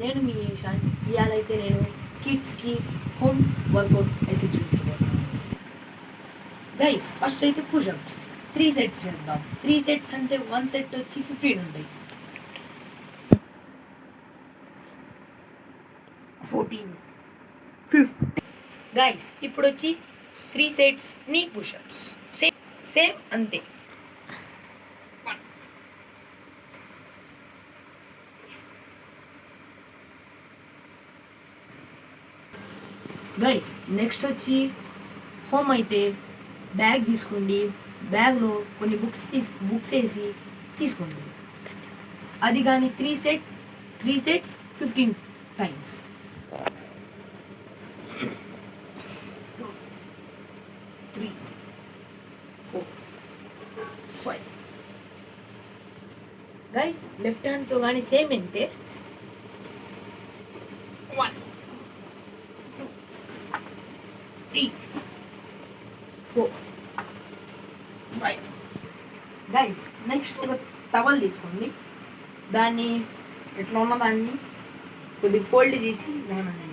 నేను మీ ఈశాన్. ఇవాళైతే నేను కిడ్స్కి హోమ్ వర్కౌట్ అయితే చూపించబోతున్నాను. గైస్ ఫస్ట్ అయితే పుషప్స్ 3 సెట్స్ చేద్దాం. 3 సెట్స్ అంటే 1 సెట్ వచ్చి 15 ఉంటాయి. 14 15. గైస్ ఇప్పుడు వచ్చి 3 సెట్స్ నీ పుషప్స్ సేమ్ అంతే. గైస్ నెక్స్ట్ వచ్చి హోమ్ అయితే బ్యాగ్ తీసుకోండి. బ్యాగ్లో కొన్ని బుక్స్ వేసి తీసుకోండి. అది కానీ 3 సెట్స్ 15 టైమ్స్. గైస్ లెఫ్ట్ హ్యాండ్తో కానీ సేమ్ అంతే. 1 2 3 4 5. గైస్ నెక్స్ట్ ఒక టవల్ తీసుకోండి. దాన్ని ఇట్లా ఉన్న దాన్ని కొద్దిగా ఫోల్డ్ చేసి ఇలా ఉండండి.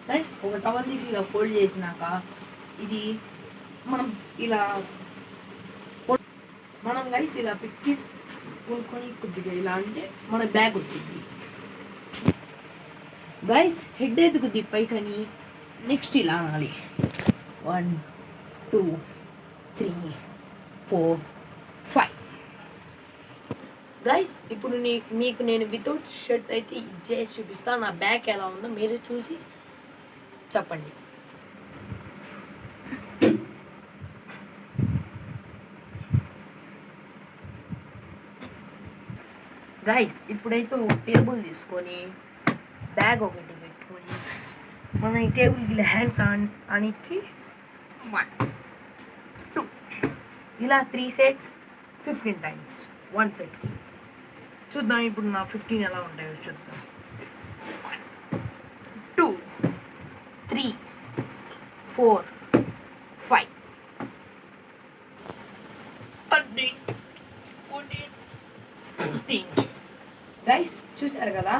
గైస్ ఒక టవల్ తీసి ఇలా ఫోల్డ్ చేసినాక ఇది మనం గైస్ ఇలా పెట్టి కొనుక్కొని కొద్దిగా ఇలా అంటే మన బ్యాగ్ వచ్చింది. గైస్ హెడ్ అయితే కొద్దిగా పైకని నెక్స్ట్ ఇలా అనాలి. 1 2 3 4 5. గైస్ ఇప్పుడు మీకు నేను వితౌట్ షర్ట్ అయితే చేసి చూపిస్తాను. నా బ్యాగ్ ఎలా ఉందో మీరే చూసి చెప్పండి. గైస్ ఇప్పుడైతే ఒక టేబుల్ తీసుకొని బ్యాగ్ ఒకటి పెట్టుకొని మనం ఈ టేబుల్కి ఇలా హ్యాండ్స్ అనిచ్చి 1 2 ఇలా 3 సెట్స్ 15 టైమ్స్ 1 సెట్కి. చూద్దాం ఇప్పుడు నా 15 ఎలా ఉంటాయో చూద్దాం. 1 2 3 4 5 13 14 15. గైస్ చూసారు కదా,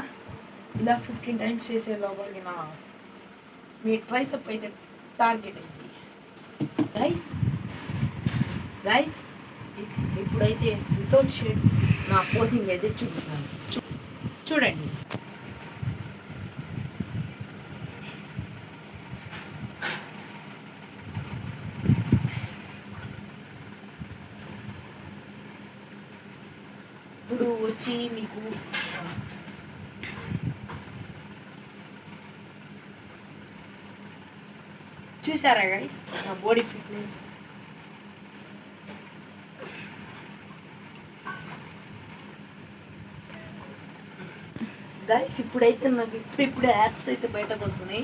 ఇలా 15 టైమ్స్ చేసే లోపలికి మీ ట్రైసెప్ అయితే టార్గెట్ అయింది. గైస్ ఇప్పుడైతే వితౌట్ షర్ట్స్ నా పోజింగ్ అయితే చూపిస్తాను. చూడండి. ఇప్పుడు వచ్చి మీకు చూసారా గైస్ నా బాడీ ఫిట్నెస్. గైస్ ఇప్పుడైతే నాకు ఇప్పుడే యాప్స్ అయితే బయటకు వస్తున్నాయి.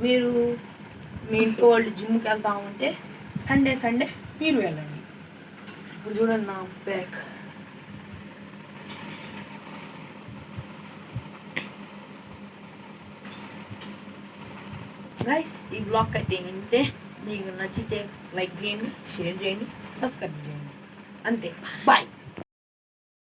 మీరు మీ ఇంట్లో వాళ్ళు జిమ్కి వెళ్తా ఉంటే సండే మీరు వెళ్ళండి. ఇప్పుడు చూడండి నా బ్యాగ్. గైస్ ఈ బ్లాగ్ అయితే ఇంతే. మీకు నచ్చితే లైక్ చేయండి, షేర్ చేయండి, సబ్స్క్రైబ్ చేయండి. అంతే. బాయ్.